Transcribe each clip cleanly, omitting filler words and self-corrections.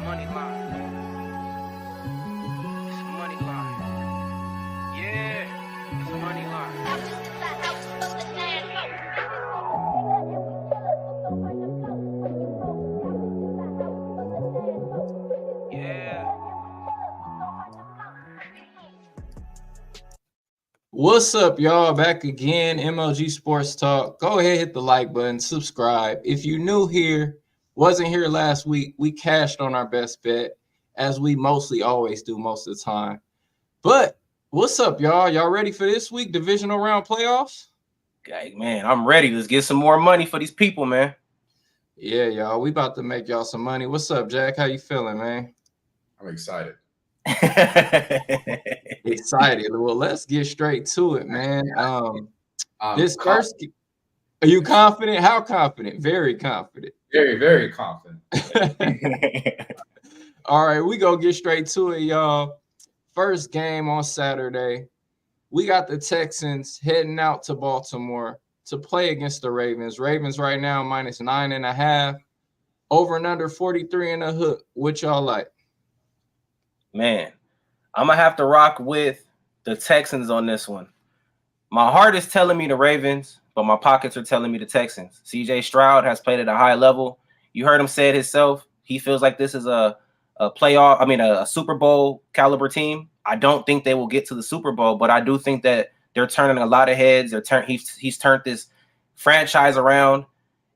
money line. It's a money line. Yeah, it's a money line. Yeah. What's up, y'all? Back again, MLG Sports Talk. Go ahead, hit the like button, subscribe. If you new here, wasn't here last week, we cashed on our best bet, as we mostly always do most of the time. But what's up, y'all? Y'all ready for this week, divisional round playoffs? Okay, man, I'm ready. Let's get some more money for these people, man. Yeah, y'all. We about to make y'all some money. What's up, Jack? How you feeling, man? I'm excited. Excited. Well, let's get straight to it, man. This Confident. first, are you confident? How confident? Very confident. Very, very confident. All right, we go get straight to it, y'all. First game on Saturday. We got the Texans heading out to Baltimore to play against the Ravens. Ravens right now -9.5. Over and under 43.5. What y'all like? Man, I'm going to have to rock with the Texans on this one. My heart is telling me the Ravens, but my pockets are telling me the Texans. CJ Stroud has played at a high level. You heard him say it himself. He feels like this is a Super Bowl caliber team. I don't think they will get to the Super Bowl, but I do think that they're turning a lot of heads. He's turned this franchise around,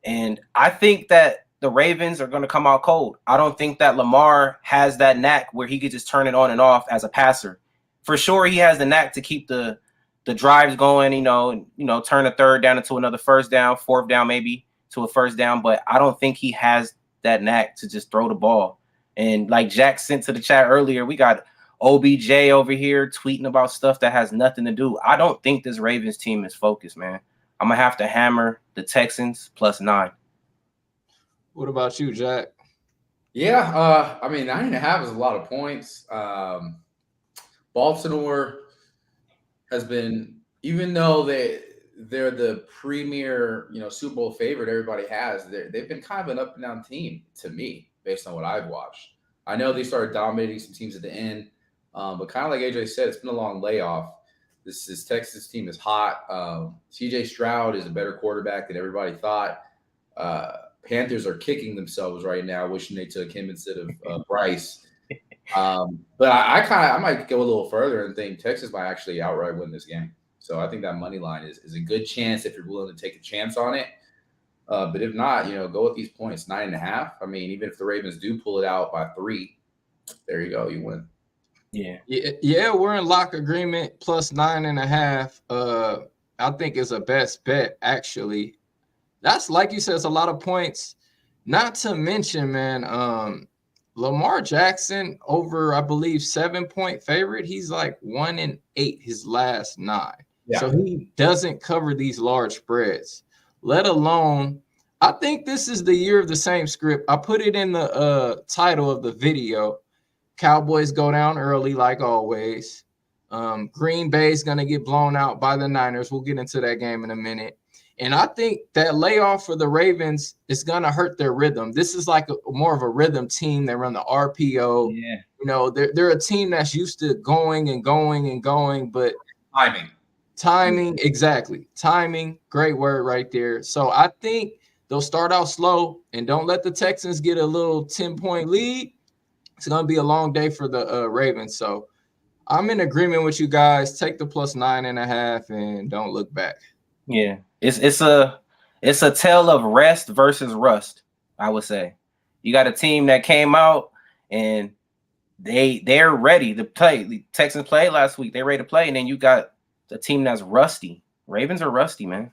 and I think that the Ravens are going to come out cold. I don't think that Lamar has that knack where he could just turn it on and off as a passer. For sure, he has the knack to keep the drives going, turn a third down into another first down, fourth down maybe to a first down, but I don't think he has that knack to just throw the ball. And like Jack sent to the chat earlier, we got OBJ over here tweeting about stuff that has nothing to do. I don't think this Ravens team is focused, man. I'm going to have to hammer the Texans +9. What about you, Jack? Yeah, 9.5 is a lot of points. Baltimore has been, even though they're the premier, Super Bowl favorite everybody has, they've been kind of an up and down team to me, based on what I've watched. I know they started dominating some teams at the end, but kind of like AJ said, it's been a long layoff. This Texas team is hot. CJ Stroud is a better quarterback than everybody thought. Panthers are kicking themselves right now, wishing they took him instead of Bryce. But I might go a little further and think Texas might actually outright win this game. So I think that money line is a good chance if you're willing to take a chance on it. But if not, go with these points, 9.5. I mean, even if the Ravens do pull it out by 3, there you go, you win. Yeah, we're in lock agreement +9.5. I think is a best bet, actually. That's, like you said, it's a lot of points. Not to mention, man, Lamar Jackson over, I believe, 7-point favorite. He's like 1-8 his last 9. Yeah. So he doesn't cover these large spreads. Let alone, I think this is the year of the same script. I put it in the title of the video. Cowboys go down early, like always. Green Bay's going to get blown out by the Niners. We'll get into that game in a minute. And I think that layoff for the Ravens is going to hurt their rhythm. This is like more of a rhythm team. They run the RPO. Yeah. They're a team that's used to going and going and going, but timing, exactly. Timing, great word right there. So I think they'll start out slow and don't let the Texans get a little 10-point lead. It's going to be a long day for the Ravens. So I'm in agreement with you guys. Take the +9.5 and don't look back. Yeah, it's a tale of rest versus rust, I would say. You got a team that came out and they're ready to play. The Texans played last week. They're ready to play. And then you got the team that's rusty. Ravens are rusty, man.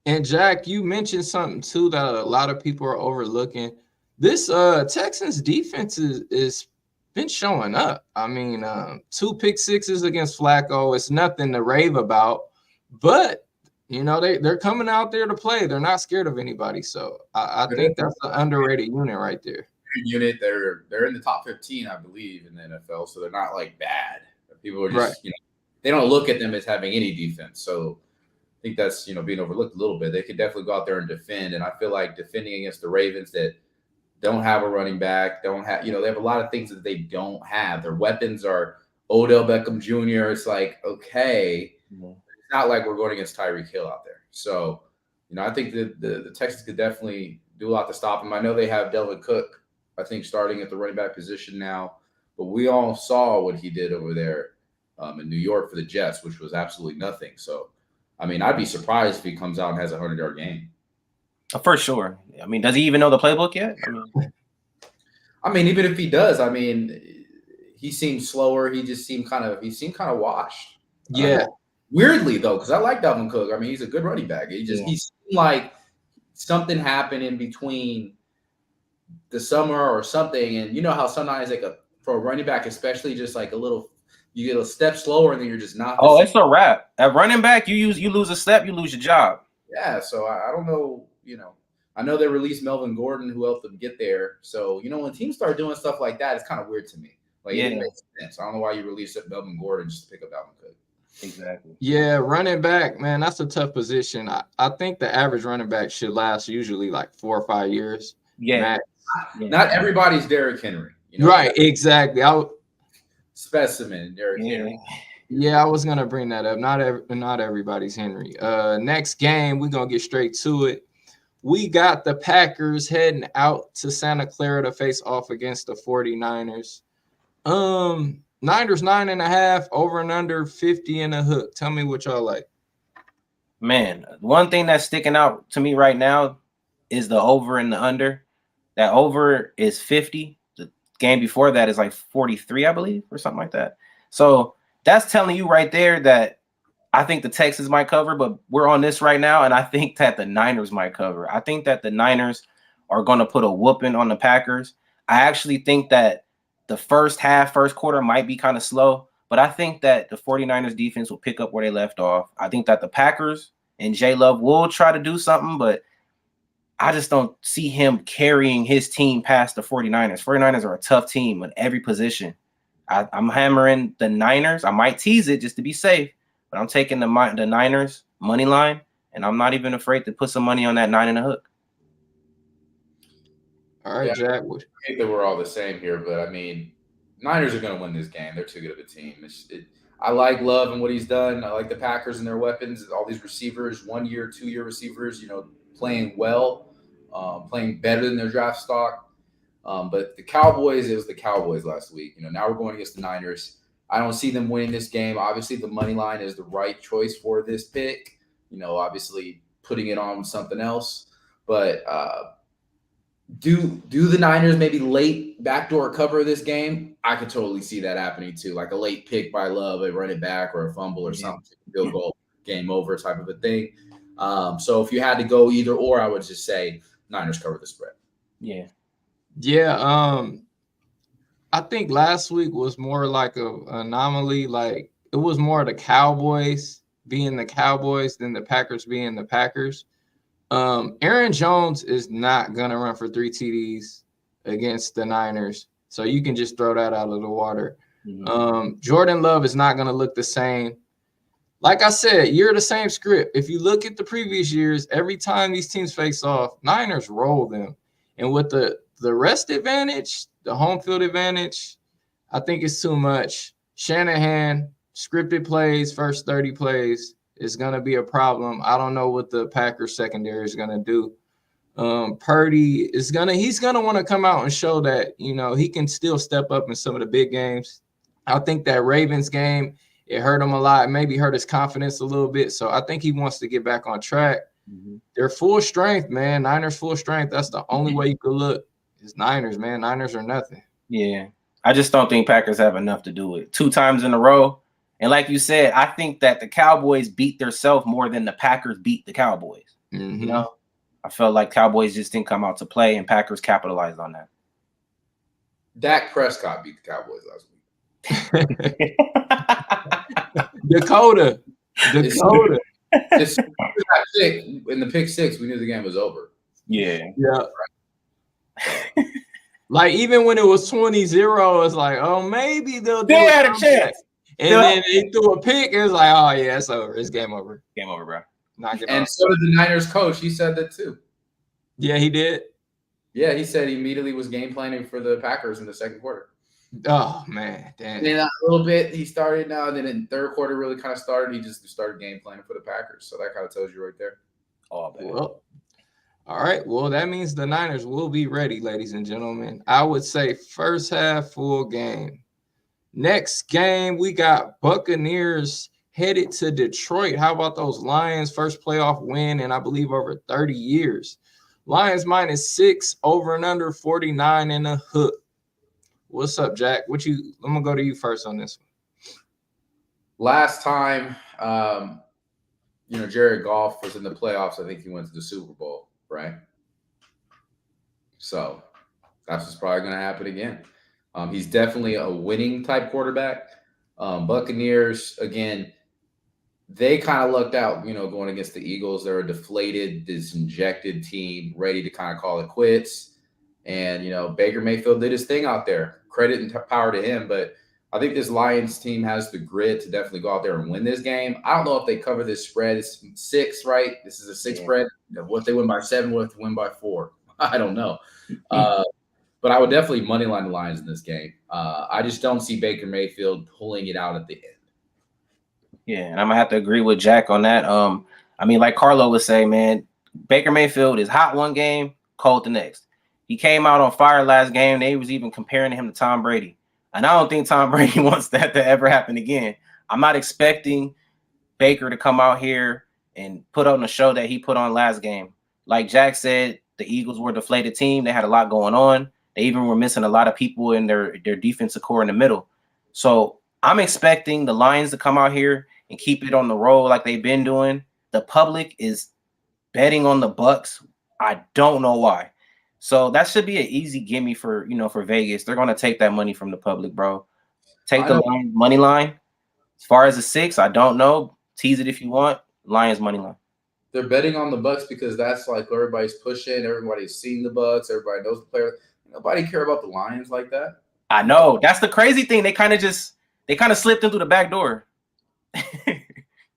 And Jack, you mentioned something too that a lot of people are overlooking. This Texans defense is been showing up. I mean, 2 pick sixes against Flacco. It's nothing to rave about, but they're coming out there to play. They're not scared of anybody. So I think that's an underrated unit right there. Unit, they're in the top 15, I believe, in the NFL. So they're not like bad. People are just, they don't look at them as having any defense. So I think that's, being overlooked a little bit. They could definitely go out there and defend. And I feel like defending against the Ravens that don't have a running back, don't have, they have a lot of things that they don't have. Their weapons are Odell Beckham Jr. It's like, okay, it's not like we're going against Tyreek Hill out there. So, I think that the Texans could definitely do a lot to stop him. I know they have Delvin Cook, I think, starting at the running back position now, but we all saw what he did over there in New York for the Jets, which was absolutely nothing. So, I mean, I'd be surprised if he comes out and has a 100-yard game. For sure. I mean, does he even know the playbook yet? I mean, even if he does, I mean, he seemed slower. He seemed kind of washed. Yeah. Weirdly though, because I like Dalvin Cook. I mean, he's a good running back. He seemed like something happened in between the summer or something. And you know how sometimes for a running back, especially, just like you get a step slower and then you're just not. Oh, it's a wrap. At running back, you lose a step, you lose your job. Yeah. So I don't know. I know they released Melvin Gordon, who helped them get there. So when teams start doing stuff like that, it's kind of weird to me. Like, it makes sense. I don't know why you released Melvin Gordon just to pick up Dalvin Cook. Exactly. Yeah, running back, man, that's a tough position. I think the average running back should last usually like 4 or 5 years. Yeah. Not everybody's Derrick Henry. Right, exactly. Specimen, Derrick Henry. Yeah, I was gonna bring that up. Not everybody's Henry. Next game, we're gonna get straight to it. We got the Packers heading out to Santa Clara to face off against the 49ers. Niners 9.5, over and under 50 and a hook. Tell me what y'all like. Man, one thing that's sticking out to me right now is the over and the under. That over is 50. The game before that is like 43, I believe, or something like that. So that's telling you right there that I think the Texans might cover, but we're on this right now, and I think that the Niners might cover. I think that the Niners are going to put a whooping on the Packers. I actually think that the first quarter might be kind of slow, but I think that the 49ers defense will pick up where they left off. I think that the Packers and J Love will try to do something, but I just don't see him carrying his team past the 49ers. 49ers are a tough team at every position. I'm hammering the Niners. I might tease it just to be safe, but I'm taking the Niners money line, and I'm not even afraid to put some money on that 9 and a hook. All right, Jack. I think that we're all the same here, but I mean, Niners are going to win this game. They're too good of a team. I like Love and what he's done. I like the Packers and their weapons. All these receivers, 1 year, 2 year receivers, playing well, playing better than their draft stock. But the Cowboys, it was the Cowboys last week. Now we're going against the Niners. I don't see them winning this game. Obviously, the money line is the right choice for this pick. Obviously putting it on something else. But do the Niners maybe late backdoor cover this game? I could totally see that happening too, like a late pick by Love, a running back or a fumble or something, field goal, game over type of a thing. So if you had to go either or, I would just say Niners cover the spread. Yeah. I think last week was more like an anomaly. Like, it was more the Cowboys being the Cowboys than the Packers being the Packers. Aaron Jones is not going to run for 3 TDs against the Niners, so you can just throw that out of the water. Mm-hmm. Jordan Love is not going to look the same. Like I said, you're the same script. If you look at the previous years, every time these teams face off, Niners roll them. And with the rest advantage, the home field advantage, I think it's too much. Shanahan, scripted plays, first 30 plays, is going to be a problem. I don't know what the Packers secondary is going to do. Purdy he's going to want to come out and show that, he can still step up in some of the big games. I think that Ravens game, it hurt him a lot, maybe hurt his confidence a little bit. So I think he wants to get back on track. Mm-hmm. They're full strength, man. Niners full strength. That's the only way you could look. It's Niners, man. Niners are nothing. Yeah. I just don't think Packers have enough to do it 2 times in a row. And like you said, I think that the Cowboys beat themselves more than the Packers beat the Cowboys. Mm-hmm. I felt like Cowboys just didn't come out to play, and Packers capitalized on that. Dak Prescott beat the Cowboys last week. Dakota. In the pick 6, we knew the game was over. Yeah. Like, even when it was 20-0, it's like, oh, maybe they had a chance. And then they threw a pick. It was like, oh, yeah, it's over. It's game over. Game over, bro. Knock it and off. So did the Niners coach. He said that too. Yeah, he did. Yeah, he said he immediately was game planning for the Packers in the second quarter. Oh man, And damn. then a little bit he started now. Then in third quarter really kind of started. He just started game planning for the Packers. So that kind of tells you right there. Oh, bad. Well, all right. Well, that means the Niners will be ready, ladies and gentlemen. I would say first half full game. Next game, we got Buccaneers headed to Detroit. How about those Lions? First playoff win in, I believe, over 30 years. Lions -6, over and under 49 and a hook. What's up, Jack? I'm gonna go to you first on this one. Last time, Jared Goff was in the playoffs. I think he went to the Super Bowl, right? So that's what's probably going to happen again. He's definitely a winning type quarterback. Buccaneers, again, they kind of lucked out, going against the Eagles. They're a deflated, disinjected team, ready to kind of call it quits. And, Baker Mayfield did his thing out there. Credit and power to him. But I think this Lions team has the grit to definitely go out there and win this game. I don't know if they cover this spread. It's 6, right? This is a 6 spread. What they win by 7, what if they win by 4? I don't know. But I would definitely moneyline the Lions in this game. I just don't see Baker Mayfield pulling it out at the end. Yeah, and I'm gonna have to agree with Jack on that. I mean, like Carlo would say, man, Baker Mayfield is hot one game, cold the next. He came out on fire last game. They was even comparing him to Tom Brady. And I don't think Tom Brady wants that to ever happen again. I'm not expecting Baker to come out here and put on the show that he put on last game. Like Jack said, the Eagles were a deflated team. They had a lot going on. They even were missing a lot of people in their defensive core in the middle. So I'm expecting the Lions to come out here and keep it on the roll like they've been doing. The public is betting on the Bucks. I don't know why. So that should be an easy gimme for Vegas. They're gonna take that money from the public, bro. Take the Lions money line. As far as the 6, I don't know. Tease it if you want. Lions money line. They're betting on the Bucks because that's like everybody's pushing. Everybody's seen the Bucks. Everybody knows the players. Nobody care about the Lions like that. I know. That's the crazy thing. They kind of slipped in through the back door.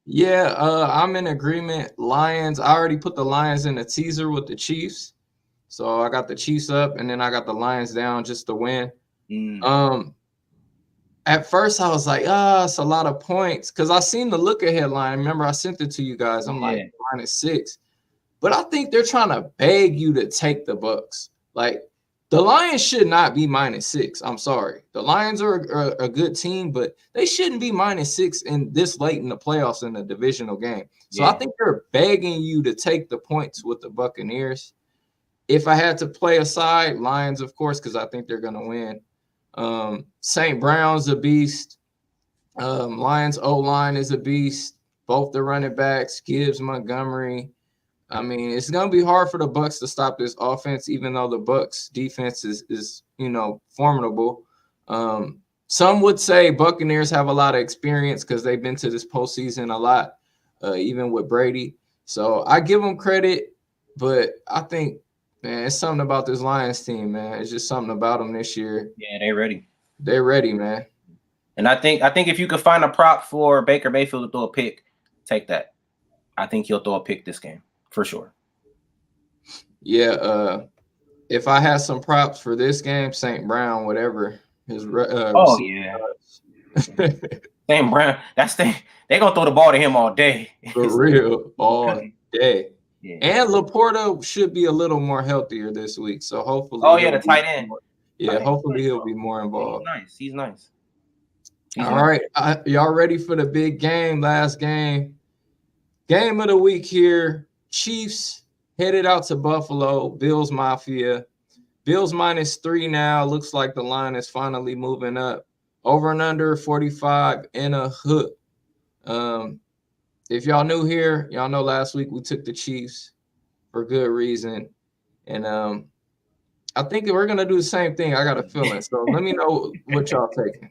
Yeah, I'm in agreement. Lions. I already put the Lions in a teaser with the Chiefs. So I got the Chiefs up, and then I got the Lions down just to win. At first, I was like, it's a lot of points. Because I seen the look-ahead line. Remember, I sent it to you guys. I'm like, -6. But I think they're trying to beg you to take the Bucks. Like, the Lions should not be -6. I'm sorry. The Lions are a good team, but they shouldn't be -6 in this late in the playoffs in a divisional game. So I think they're begging you to take the points with the Buccaneers. If I had to play a side, Lions, of course, because I think they're going to win. St. Brown's a beast. Lions O-line is a beast. Both the running backs, Gibbs, Montgomery. I mean, it's going to be hard for the Bucs to stop this offense, even though the Bucs defense is formidable. Some would say Buccaneers have a lot of experience because they've been to this postseason a lot, even with Brady. So I give them credit, but I think, man, it's something about this Lions team, man. It's just something about them this year. Yeah, they're ready. They're ready, man. And I think if you could find a prop for Baker Mayfield to throw a pick, take that. I think he'll throw a pick this game for sure. Yeah, if I had some props for this game, St. Brown, whatever his St. Brown, they're gonna throw the ball to him all day. For real, all day. Yeah. And Laporta should be a little more healthier this week. So hopefully. The tight end. Hopefully he'll be more involved. He's nice. All right. Y'all ready for the big game? Last game. Game of the week here. Chiefs headed out to Buffalo. Bills Mafia. Bills -3 now. Looks like the line is finally moving up. Over and under 45 and a hook. If y'all new here, y'all know last week we took the Chiefs for good reason. And I think we're going to do the same thing. I got a feeling. So let me know what y'all taking.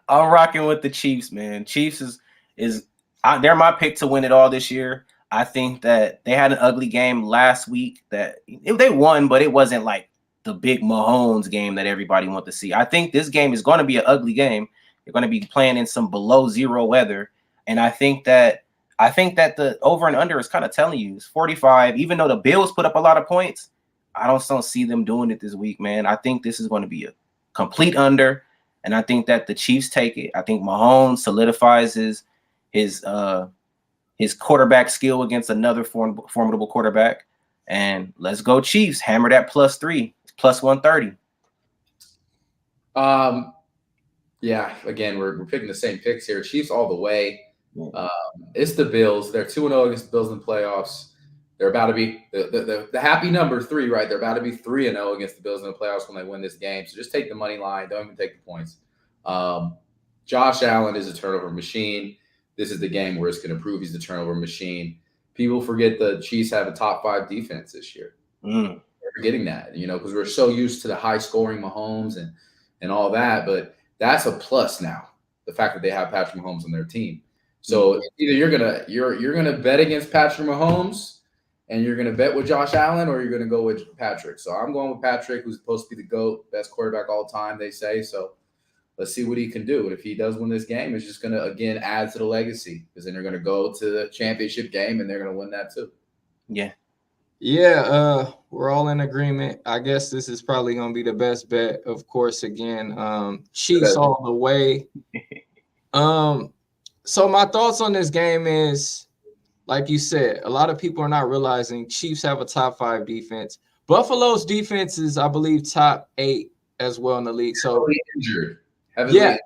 I'm rocking with the Chiefs, man. Chiefs they're my pick to win it all this year. I think that they had an ugly game last week that they won, but it wasn't like the big Mahomes game that everybody wants to see. I think this game is going to be an ugly game. They're going to be playing in some below zero weather. And I think that the over and under is kind of telling you it's 45. Even though the Bills put up a lot of points, I don't see them doing it this week, man. I think this is going to be a complete under, and I think that the Chiefs take it. I think Mahomes solidifies his quarterback skill against another formidable quarterback. And let's go Chiefs. Hammer that +3, plus 130. Yeah, again, we're picking the same picks here. Chiefs all the way. It's the Bills. They're 2-0 against the Bills in the playoffs. They're about to be the happy number 3, right? They're about to be 3-0 against the Bills in the playoffs when they win this game. So just take the money line. Don't even take the points. Josh Allen is a turnover machine. This is the game where it's going to prove he's a turnover machine. People forget the Chiefs have a top 5 defense this year. We're forgetting that, because we're so used to the high-scoring Mahomes and all that. But that's a plus now, the fact that they have Patrick Mahomes on their team. So either you're gonna bet against Patrick Mahomes and you're gonna bet with Josh Allen, or you're gonna go with Patrick. So I'm going with Patrick, who's supposed to be the GOAT, best quarterback all time, they say. So let's see what he can do. And if he does win this game, it's just gonna again add to the legacy, because then they're gonna go to the championship game and they're gonna win that too. Yeah. Yeah, we're all in agreement. I guess this is probably going to be the best bet, of course, again. Chiefs all the way. So my thoughts on this game is, like you said, a lot of people are not realizing Chiefs have a top 5 defense. Buffalo's defense is, I believe, top 8 as well in the league. So injured. Yeah,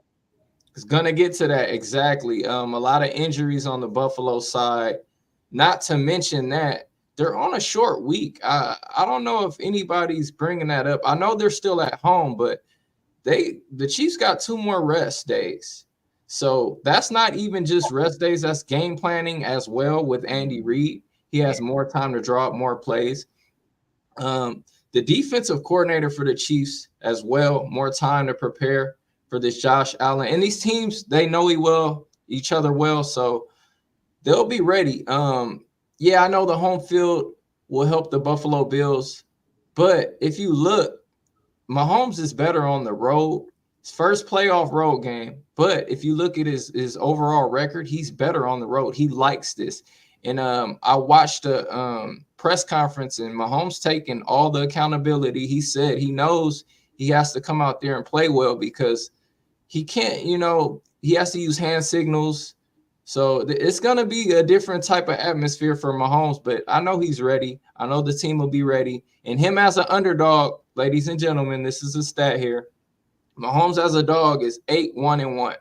it's going to get to that. Exactly. A lot of injuries on the Buffalo side, not to mention that they're on a short week. I don't know if anybody's bringing that up. I know they're still at home, but the Chiefs got 2 more rest days. So that's not even just rest days. That's game planning as well with Andy Reid. He has more time to draw up more plays. The defensive coordinator for the Chiefs as well, more time to prepare for this Josh Allen. And these teams, they know each other well, so they'll be ready. Yeah, I know the home field will help the Buffalo Bills, but if you look, Mahomes is better on the road. His first playoff road game, but if you look at his overall record, he's better on the road. He likes this. And I watched the press conference, and Mahomes taking all the accountability. He said he knows he has to come out there and play well, because he can't, he has to use hand signals. So it's going to be a different type of atmosphere for Mahomes, but I know he's ready. I know the team will be ready. And him as an underdog, ladies and gentlemen, this is a stat here. Mahomes as a dog is 8-1-1.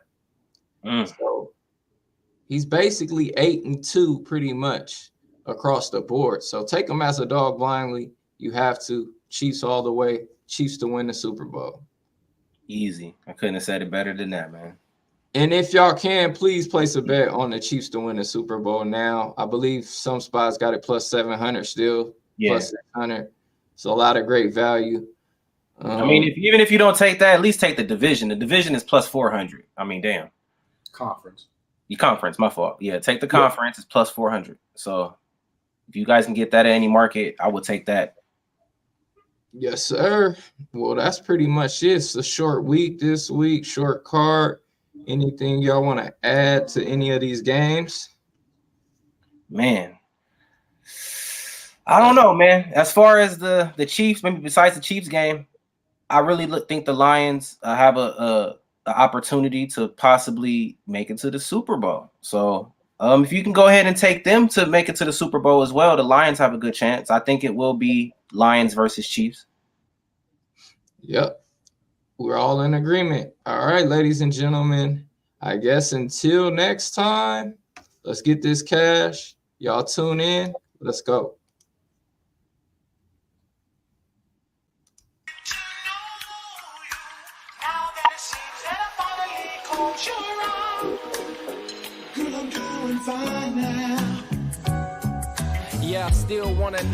So he's basically 8-2 pretty much across the board. So take him as a dog blindly. You have to. Chiefs all the way. Chiefs to win the Super Bowl. Easy. I couldn't have said it better than that, man. And if y'all can, please place a bet on the Chiefs to win the Super Bowl now. I believe some spots got it plus 700 still, plus 600. So a lot of great value. I mean, even if you don't take that, at least take the division. The division is plus 400. I mean, damn. Conference. The conference, my fault. Yeah, take the conference. It's plus 400. So if you guys can get that at any market, I would take that. Yes, sir. Well, that's pretty much it. It's a short week this week, short card. Anything y'all want to add to any of these games? Man, I don't know, man. As far as the Chiefs, maybe besides the Chiefs game, I really think the Lions have a opportunity to possibly make it to the Super Bowl. So if you can go ahead and take them to make it to the Super Bowl as well, the Lions have a good chance. I think it will be Lions versus Chiefs. Yep. We're all in agreement. All right, ladies and gentlemen, I guess until next time, let's get this cash. Y'all tune in. Let's go. Yeah, I still want to